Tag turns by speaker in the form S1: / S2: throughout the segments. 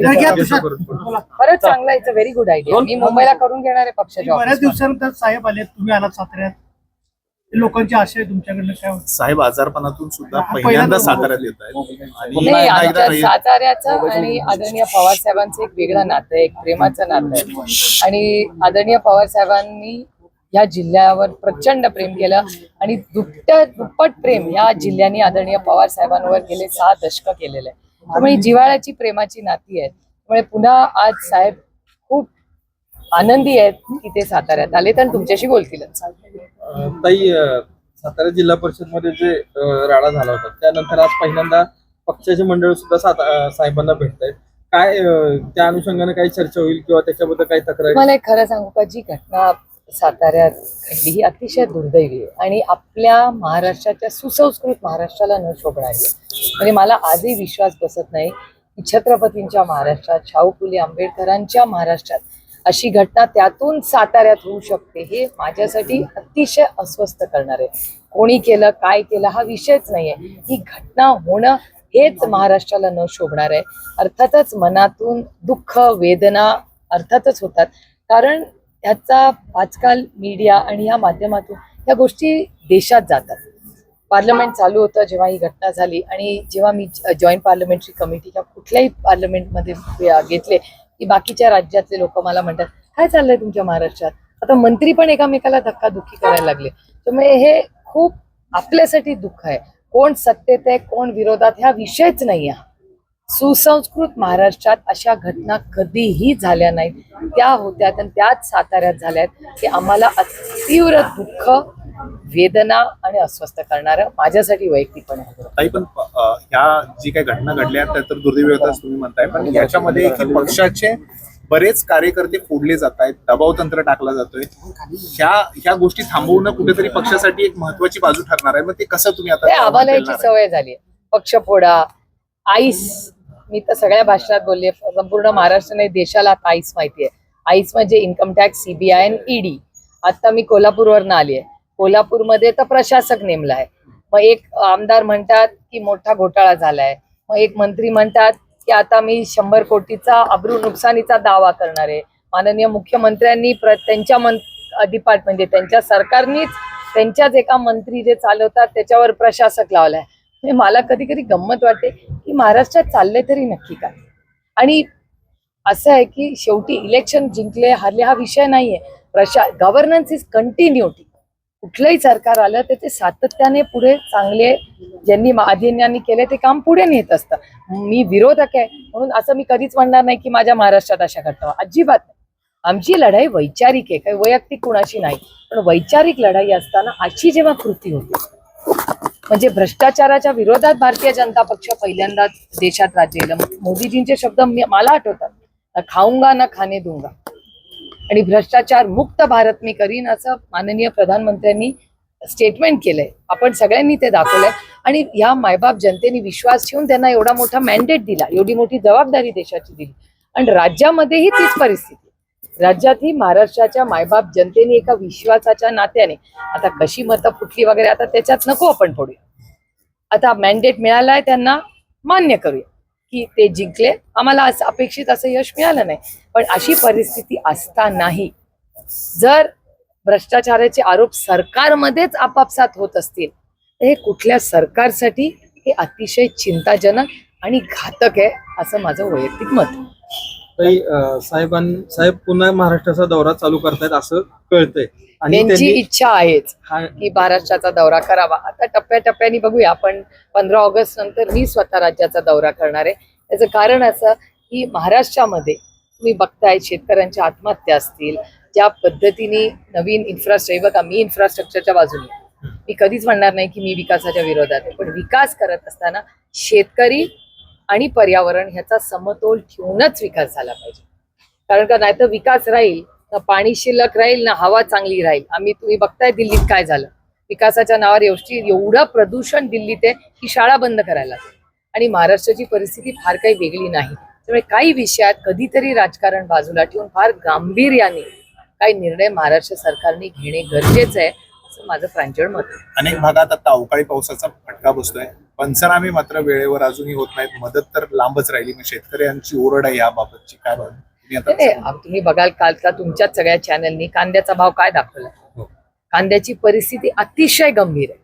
S1: खरंच चांगला, it's a very good idea. मी मुंबईला करून घेणार आहे पक्षाच्या.
S2: बऱ्याच दिवसानंतर साहेब आले, तुम्ही आलात साताऱ्यात, लोकांचे आशय तुमच्याकडनं काय होते?
S3: साहेब आजारपणातून सुद्धा पहिल्यांदा साताऱ्यात येत आहेत.
S1: नाही, आमच्या साताऱ्याचं आणि आदरणीय पवार साहेबांचं एक वेगळं नातं आहे, एक प्रेमाचं नातं आहे. आणि आदरणीय पवार साहेबांनी या जिल्ह्यावर प्रचंड प्रेम केलं आणि दुप्पट प्रेम या जिल्ह्याने आदरणीय पवार साहेबांवर गेले 6 दशकं केलेलं आहे. त्यामुळे जिव्हाळ्याची प्रेमाची नाती आहेत. त्यामुळे पुन्हा आज साहेब खूप आनंदी आहेत की ते साताऱ्यात आले तर तुमच्याशी बोलतीलच.
S4: ताई, सातारा जिल्हा परिषद मध्ये जे राडा झाला होता त्यानंतर आज पहिल्यांदा पक्षाचे मंडळ सुद्धा साहेबांना भेटत आहेत. काय त्या अनुषंगाने काही चर्चा होईल किंवा त्याच्याबद्दल काही तक्रार?
S1: मला एक खरं सांगू का, जी घटना साताऱ्यात घडली ही अतिशय दुर्दैवी आहे आणि आपल्या महाराष्ट्राच्या सुसंस्कृत महाराष्ट्राला न शोभणारी आहे. म्हणजे मला आजही विश्वास बसत नाही की छत्रपतींच्या महाराष्ट्रात, शाहू फुले आंबेडकरांच्या महाराष्ट्रात अशी घटना त्यातून साताऱ्यात होऊ शकते. हे माझ्यासाठी अतिशय अस्वस्थ करणार आहे. कोणी केलं, काय केलं हा विषयच नाहीये. ही घटना होणं हेच महाराष्ट्राला न शोभणार आहे. अर्थातच मनातून दुःख, वेदना अर्थातच होतात, कारण ह्याचा आजकाल मीडिया आणि या माध्यमातून या गोष्टी देशात जातात. पार्लमेंट चालू होतं जेव्हा ही घटना झाली आणि जेव्हा मी जॉईंट पार्लमेंटरी कमिटीच्या कुठल्याही पार्लमेंटमध्ये घेतले की बाकीच्या राज्यातले लोक मला म्हणतात, काय चाललंय तुमच्या महाराष्ट्रात? आता मंत्री पण एकामेकाला धक्काधुक्की करायला लागले. त्यामुळे हे खूप आपल्यासाठी दुःख आहे. कोण सत्तेत आहे, कोण विरोधात ह्या विषयच नाही आहे. सुसंस्कृत महाराष्ट्रात अशा घटना कधीही झाल्या नाहीत. त्या होत्या आणि त्याच साताऱ्यात झाल्यात. ते आम्हाला तीव्र दुःख, वेदना आणि अस्वस्थ करणारं माझ्यासाठी वैयक्तिकपणे होतं.
S3: ताई, पण ह्या जी काही घटना घडल्या त्या तर दुर्दैवी होतात तुम्ही म्हणताय, पण याच्यामध्ये की पक्षाचे बरेच कार्यकर्ते फोडले जात आहेत, दबाव तंत्र टाकला जातोय. ह्या गोष्टी थांबवणं कुठेतरी पक्षासाठी एक महत्वाची बाजू ठरणार आहे. मग ते कसं तुम्ही आता?
S1: आम्हाला याची सवय झाली. पक्ष फोडा, आईस, मी तर सगळ्या भाषणात बोलले, संपूर्ण महाराष्ट्राने देशाला आईस माहिती आहे. आईस म्हणजे इन्कम टॅक्स, सीबीआय आणि ईडी. आता मी कोल्हापूरवरनं आली आहे. कोल्हापूरमध्ये तर प्रशासक नेमला आहे. मग एक आमदार म्हणतात की मोठा घोटाळा झालाय. मग एक मंत्री म्हणतात की आता मी 100 कोटीचा अब्रू नुकसानीचा दावा करणार आहे. माननीय मुख्यमंत्र्यांनी त्यांच्या डिपार्टमेंट म्हणजे त्यांच्या सरकारनीच त्यांच्याच एका मंत्री जे चालवतात त्याच्यावर प्रशासक लावलाय. मला कधी कधी गंमत वाटते की महाराष्ट्रात चाललंय तरी नक्की काय. आणि असं आहे की शेवटी इलेक्शन जिंकले हारले हा विषय नाहीये. Governance is continuity. कुठलंही सरकार आलं तर ते सातत्याने पुढे चांगले ज्यांनी आधींनी केले ते काम पुढे नेत असतं. मी विरोधक आहे म्हणून असं मी कधीच म्हणणार नाही की माझ्या महाराष्ट्रात अशा घटना, अजिबात नाही. आमची लढाई वैचारिक आहे, काही वैयक्तिक कुणाशी नाही. पण वैचारिक लढाई असताना अशी जेव्हा कृती होती, म्हणजे भ्रष्टाचाराच्या विरोधात भारतीय जनता पक्ष पहिल्यांदा देशात राज्य केलं. मोदीजींचे शब्द मला आठवतात, ना खाऊंगा ना खाणे दूंगा, आणि भ्रष्टाचार मुक्त भारत मी करीन असं माननीय प्रधानमंत्र्यांनी स्टेटमेंट केलंय. आपण सगळ्यांनी ते दाखवलंय आणि ह्या मायबाप जनतेने विश्वास ठेवून त्यांना एवढा मोठा मॅन्डेट दिला, एवढी मोठी जबाबदारी देशाची दिली. आणि राज्यामध्येही तीच परिस्थिती. राज्यातही महाराष्ट्राच्या मायबाप जनतेने एका विश्वासाच्या नात्याने, आता कशी मतं फुटली वगैरे आता त्याच्यात नको आपण पडूया. आता मॅन्डेट मिळालाय, त्यांना मान्य करूया की ते जिंकले. आम्हाला असं अपेक्षित असं यश मिळालं नाही. पण अशी परिस्थिती असतानाही जर भ्रष्टाचाराचे आरोप सरकारमध्येच आपापसात होत असतील तर हे कुठल्या सरकारसाठी हे अतिशय चिंताजनक आणि घातक आहे असं माझं वैयक्तिक मत.
S4: साहेब पुन्हा महाराष्ट्राचा दौरा चालू करतायत असं कळतंय
S1: आणि त्यांची इच्छा आहेच की महाराष्ट्राचा दौरा करावा. आता टप्प्याटप्प्याने बघूया. आपण 15 ऑगस्ट नंतर मी स्वतः राज्याचा दौरा करणार आहे. त्याचं कारण असं की महाराष्ट्रामध्ये तुम्ही बघताय शेतकऱ्यांच्या आत्महत्या असतील, ज्या पद्धतीने नवीन इन्फ्रास्ट्रक्चर, बघा मी इन्फ्रास्ट्रक्चरच्या बाजूने, मी कधीच म्हणणार नाही की मी विकासाच्या विरोधात आहे, पण विकास करत असताना शेतकरी आणि पर्यावरण ह्याचा समतोल ठेवूनच विकास झाला पाहिजे. कारण का नाही तर विकास राहील ना पाणी शिल्लक राहील ना हवा चांगली राहील. तुम्ही बघताय दिल्लीत काय झालं. विकासाच्या नावावर एवढं प्रदूषण दिल्लीत आहे की शाळा बंद करायला. आणि महाराष्ट्राची परिस्थिती फार काही वेगळी नाही. त्यामुळे काही विषयात कधीतरी राजकारण बाजूला ठेवून फार गांभीर्याने काही निर्णय महाराष्ट्र सरकारने घेणे गरजेचं आहे असं माझं प्रांजळ मत आहे.
S3: अनेक भागात आता अवकाळी पावसाचा फटका बसतोय. पंचनामे मात्र वेळेवर अजूनही होत नाहीत, मदत तर लांबच राहिली. मग शेतकऱ्यांची ओरड आहे याबाबतची काय बघ तुम्ही आता
S1: नाही, तुम्ही बघाल कालचा तुमच्याच सगळ्या चॅनलनी कांद्याचा भाव काय दाखवला.
S3: हो.
S1: कांद्याची परिस्थिती अतिशय गंभीर आहे.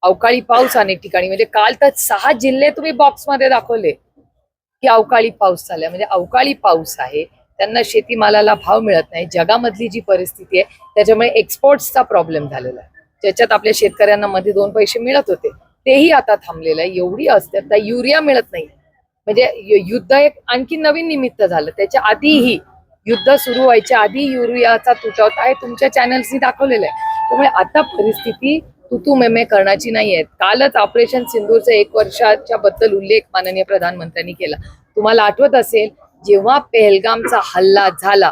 S1: अवकाळी पाऊस अनेक ठिकाणी, म्हणजे काल तर 6 जिल्हे तुम्ही बॉक्समध्ये दाखवले की अवकाळी पाऊस झालाय. म्हणजे अवकाळी पाऊस आहे, त्यांना शेतीमालाला भाव मिळत नाही. जगामधली जी परिस्थिती आहे त्याच्यामुळे एक्सपोर्ट्सचा प्रॉब्लेम झालेला आहे, ज्याच्यात आपल्या शेतकऱ्यांना मध्ये 2 पैसे मिळत होते तेही आता थांबलेलं आहे. एवढी अस्थिरता, युरिया मिळत नाही. म्हणजे युद्ध एक आणखी नवीन निमित्त झालं. त्याच्या आधीही युद्ध सुरू व्हायच्या आधी युरियाचा तुटवडा आहे, तुमच्या चॅनल्सनी दाखवलेलं आहे. त्यामुळे आता परिस्थिती तुतू मेमे करण्याची नाहीये. कालच ऑपरेशन सिंदूरचा 1 वर्षाच्या बद्दल उल्लेख माननीय प्रधानमंत्र्यांनी केला. तुम्हाला आठवत असेल, जेव्हा पेहलगामचा हल्ला झाला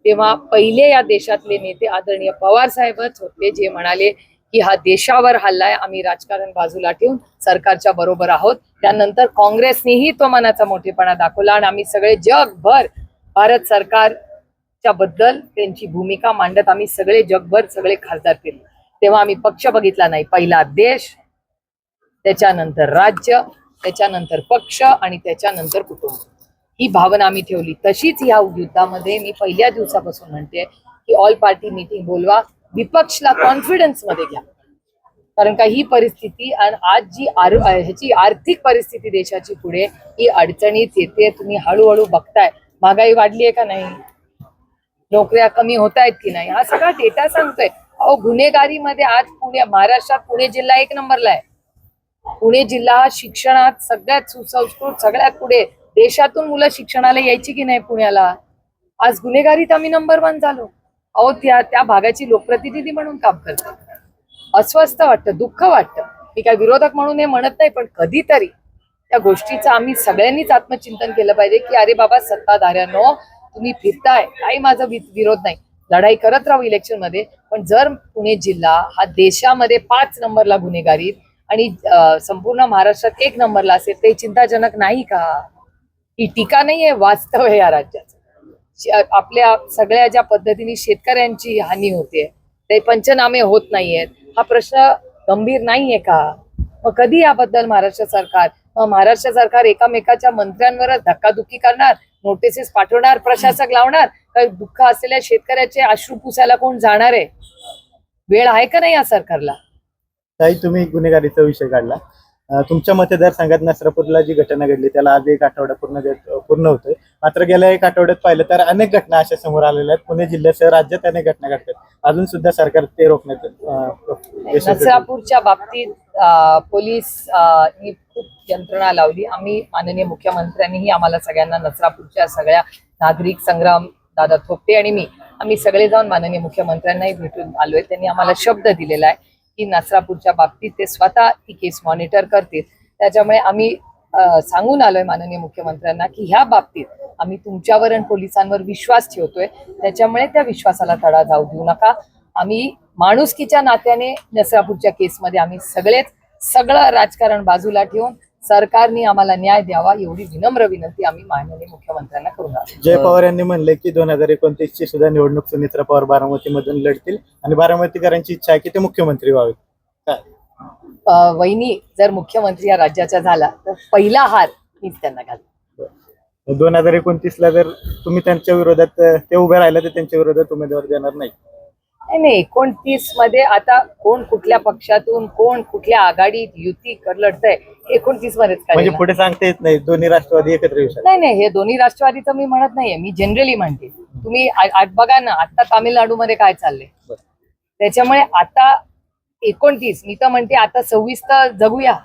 S1: तेव्हा पहिले या देशातले नेते आदरणीय पवार साहेबच होते, जे म्हणाले की हा देशावर हल्ला आहे, आम्ही राजकारण बाजूला ठेवून सरकारच्या बरोबर आहोत. त्यानंतर काँग्रेसनेही तो मनाचा मोठेपणा दाखवला आणि आम्ही सगळे जगभर भारत सरकारच्या बद्दल त्यांची भूमिका मांडत आम्ही सगळे जगभर सगळे खासदार फिरले. तेव्हा आम्ही पक्ष बघितला नाही, पहिला देश, त्याच्यानंतर राज्य, त्याच्यानंतर पक्ष आणि त्याच्यानंतर कुटुंब, ही भावना आम्ही ठेवली. तशीच या युद्धामध्ये मी पहिल्या दिवसापासून म्हणते की ऑल पार्टी मीटिंग बोलवा, विपक्षला कॉन्फिडन्स मध्ये घ्या. कारण का ही परिस्थिती आणि आज जी ह्याची आर्थिक परिस्थिती देशाची पुढे ही अडचणीत येते. तुम्ही हळूहळू बघताय, महागाई वाढली आहे का नाही, नोकऱ्या कमी होत आहेत की नाही, हा सगळा डेटा सांगतोय. अहो, गुन्हेगारीमध्ये आज महाराष्ट्रात पुणे जिल्हा 1 नंबरला आहे. पुणे जिल्हा शिक्षणात सगळ्यात सुसंस्कृत, सगळ्यात पुढे. देशातून मुलं शिक्षणाला यायची की नाही पुण्याला, आज गुन्हेगारीत आम्ही नंबर 1 झालो. अहो, त्या भागाची लोकप्रतिनिधी म्हणून काम करते. अस्वस्थ वाटतं, दुःख वाटतं. मी काय विरोधक म्हणून हे म्हणत नाही, पण कधीतरी त्या गोष्टीचं आम्ही सगळ्यांनीच आत्मचिंतन केलं पाहिजे की अरे बाबा, सत्ताधाऱ्यांनो तुम्ही फिरताय, काही माझा विरोध नाही, लढाई करत राहू इलेक्शन मध्ये, पण जर पुणे जिल्हा हा देशामध्ये 5 नंबरला गुन्हेगारीत आणि संपूर्ण महाराष्ट्रात 1 नंबरला असेल, ते चिंताजनक नाही का? ही टीका नाहीये, वास्तव आहे या राज्याचं. आपल्या सगळ्या ज्या पद्धतीने शेतकऱ्यांची हानी होते, ते पंचनामे होत नाहीयेत, हा प्रश्न गंभीर नाहीये का? मग कधी याबद्दल महाराष्ट्र सरकार एकामेकाच्या मंत्र्यांवरच धक्काधुक्की करणार, नोटिसेस पाठवणार, प्रशासक लावणार, काही दुःख असलेल्या शेतकऱ्याचे अश्रू पुसायला कोण जाणार आहे? वेळ आहे का नाही या सरकारला?
S5: ताई, तुम्ही गुन्हेगारीचा विषय काढला. तुमच्या मतदारसंघात नसरापूरला जी घटना घडली त्याला आज 1 आठवडा पूर्ण होतोय. मात्र गेल्या 1 आठवड्यात पाहिलं तर अनेक घटना अशा समोर आलेल्या आहेत. पुणे जिल्ह्यासह राज्यात अनेक घटना घडतात. अजून सुद्धा सरकार ते रोखण्यात
S1: नसरापूरच्या बाबतीत पोलीस ही खूप यंत्रणा लावली. आम्ही माननीय मुख्यमंत्र्यांनीही आम्हाला सगळ्यांना, नसरापूरच्या सगळ्या नागरिक, संग्राम दादा थोपटे आणि आम्ही सगळे जाऊन माननीय मुख्यमंत्र्यांनाही भेटून आलोय. त्यांनी आम्हाला शब्द दिलेला आहे की नसरापूरच्या बाबतीत ते स्वतः ती केस मॉनिटर करतील. त्याच्यामुळे आम्ही सांगून आलोय माननीय मुख्यमंत्र्यांना की ह्या बाबतीत आम्ही तुमच्यावर आणि पोलिसांवर विश्वास ठेवतोय, त्याच्यामुळे त्या विश्वासाला तडा जाऊ देऊ नका. आम्ही माणुसकीच्या नात्याने नसरापूरच्या केसमध्ये आम्ही सगळं राजकारण बाजूला ठेवून सरकारने आम्हाला न्याय द्यावा, एवढी विनम्र विनंती आम्ही माननीय मुख्यमंत्र्यांना करून आलो.
S5: जय पवार यांनी म्हणले की 2029 ची सुद्धा निवडणूक सुनेत्रा पवार बारामतीमधून लढतील आणि बारामतीकरांची इच्छा आहे की ते मुख्यमंत्री व्हावे.
S1: वहिनी जर मुख्यमंत्री या राज्याचा झाला तर पहिला हार मीच त्यांना घालतो.
S5: 2029ला जर तुम्ही त्यांच्या विरोधात ते उभे राहिले तर त्यांच्या विरोधात उमेदवार देणार नाही?
S1: नाही, 29 मध्ये आता कोण कुठल्या पक्षातून, कोण कुठल्या आघाडीत युती लढतंय 29 मध्येच
S5: म्हणजे पुढे सांगता येत नाही दोन्ही राष्ट्रवादी एकत्र येऊ शकतात?
S1: नाही, हे दोन्ही राष्ट्रवादीचं मी म्हणत नाहीये, मी जनरली म्हणते. तुम्ही बघा ना, आता तामिळनाडूमध्ये काय चाललंय. त्याच्यामुळे आता 29, मी तर म्हणते आता 26 तर जगूया.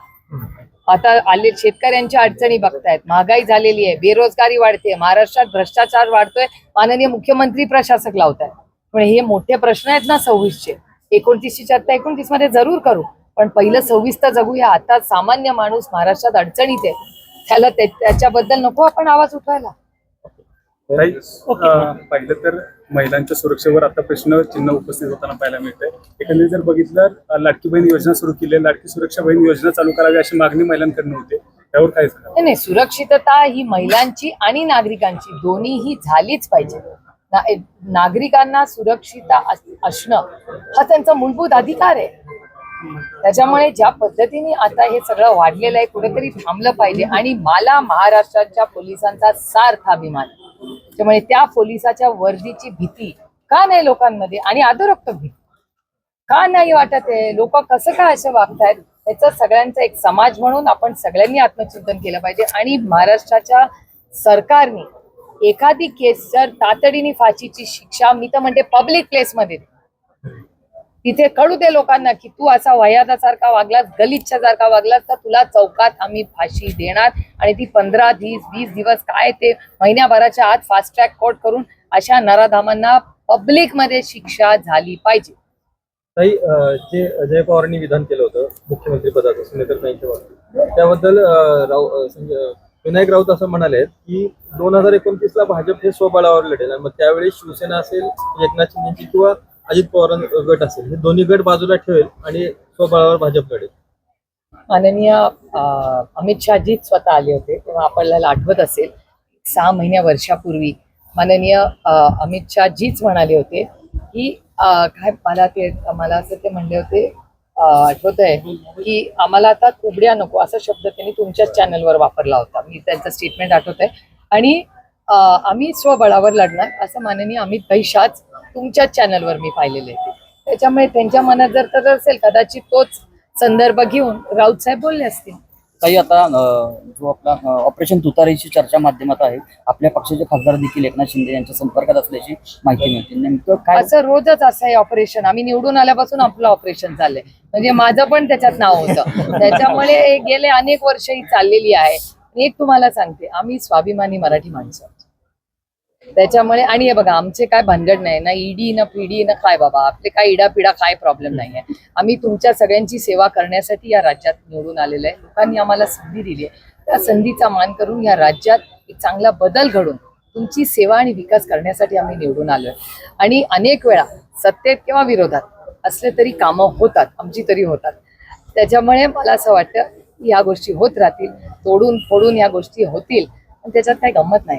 S1: आता आले शेतकऱ्यांच्या अडचणी बघतायत, महागाई झालेली आहे, बेरोजगारी वाढते, महाराष्ट्रात भ्रष्टाचार वाढतोय, माननीय मुख्यमंत्री प्रशासक लावतायत. पण हे मोठे प्रश्न आहेत ना 26चे. 29ची आता 29 मध्ये जरूर करू, पण पहिलं 26 तर जगूया. आता सामान्य माणूस महाराष्ट्रात अडचणीत आहे, त्याला त्याच्याबद्दल नको आपण आवाज उठवायला.
S6: पाहिलं तर महिलांच्या सुरक्षेवर आता प्रश्न चिन्ह उपस्थित होताना पाहायला मिळतंय. एकंदरीत जर बघितलं, लाडकी बहीण योजना सुरू केली, लाडकी सुरक्षा बहीण योजना चालू करावी अशी मागणी महिलांकडून होते, त्यावर काय सांगा?
S1: नाही, सुरक्षितता ही महिलांची आणि नागरिकांची दोन्हीही झालीच पाहिजे. नागरिकांना सुरक्षितता असणं हा त्यांचा मूलभूत अधिकार आहे. त्याच्यामुळे ज्या पद्धतीने आता हे सगळं वाढलेलं आहे कुठेतरी थांबलं पाहिजे. आणि मला महाराष्ट्राच्या पोलिसांचा सार्थ अभिमान आहे. त्यामुळे त्या पोलिसाच्या वर्दीची भीती का नाही लोकांमध्ये आणि अधोरक्त भीती का नाही वाटत आहे, लोक कसं काय असे वागतायत, याचं सगळ्यांचं एक समाज म्हणून आपण सगळ्यांनी आत्मचिंतन केलं पाहिजे. आणि महाराष्ट्राच्या सरकारने एखादी केस जर तातडीने फाशीची शिक्षा, मी तर म्हणते पब्लिक प्लेसमध्ये तिथे कळू दे लोकांना की तू असा वयादासारखा वागलास, गलिच्छासारखा वागलास तर तुला चौकात आम्ही फाशी देणार. आणि ती 15-20 दिवस काय ते महिन्याभराच्या आत फास्ट ट्रॅक कोर्ट करून अशा नराधामांना पब्लिक मध्ये शिक्षा झाली पाहिजे.
S4: ताई, जे अजय पवारांनी विधान केलं होतं मुख्यमंत्री पदाचं सुनेत्राताईंच्या बाबतीत, त्याबद्दल विनायक राऊत असं म्हणाले की 2029ला भाजप हे स्वबळावर लढेल आणि मग त्यावेळी शिवसेना असेल, एकनाथ शिंदेची किंवा अजित पवार गट असेल, हे दोन्ही गट बाजूला ठेवेल आणि स्वबळावर भाजप लढेल.
S1: माननीय अमित शहाजीच स्वतः आले होते तेव्हा आपल्याला आठवत असेल 6 वर्षापूर्वी माननीय अमित शहाजीच म्हणाले होते की काय मला असं ते म्हणले होते, आठवत आहे की आम्हाला आता कुबड्या नको असा शब्द त्यांनी तुमच्याच चॅनलवर वापरला होता. मी त्यांचं स्टेटमेंट आठवत आहे. आणि आम्ही स्वबळावर लढणार असं माननीय अमित भाई शहाच तुमच्याच चॅनलवर मी पाहिलेले आहे. त्याच्यामुळे त्यांच्या मनात जर तर असेल कदाचित तोच संदर्भ घेऊन राऊत साहेब बोलले असतील.
S7: काही आता जो आपला ऑपरेशन तुतारीची चर्चा माध्यमात आहे, आपल्या पक्षाचे खासदार देखील एकनाथ शिंदे यांच्या संपर्कात असल्याची माहिती मिळते. नेमकं काय
S1: असं रोजच असं आहे ऑपरेशन. आम्ही निवडून आल्यापासून आपलं ऑपरेशन चाललंय, म्हणजे माझं पण त्याच्यात नाव होतं. त्याच्यामुळे गेले अनेक वर्ष ही चाललेली आहे. एक तुम्हाला सांगते, आम्ही स्वाभिमानी मराठी माणसं. त्याच्यामुळे आणि हे बघा आमचे काय भानगड नाही ना, ईडी ना पीडी ना काय बाबा, आपले काय इडापिडा काय प्रॉब्लेम नाही आहे. आम्ही तुमच्या सगळ्यांची सेवा करण्यासाठी या राज्यात निवडून आलेलो आहे. लोकांनी आम्हाला संधी दिली आहे, त्या संधीचा मान करून या राज्यात एक चांगला बदल घडून तुमची सेवा आणि विकास करण्यासाठी आम्ही निवडून आलोय. आणि अनेक वेळा सत्तेत किंवा विरोधात असले तरी कामं होतात, आमची तरी होतात. त्याच्यामुळे मला असं वाटतं की ह्या गोष्टी होत राहतील, तोडून फोडून ह्या गोष्टी होतील आणि त्याच्यात काही गंमत नाही.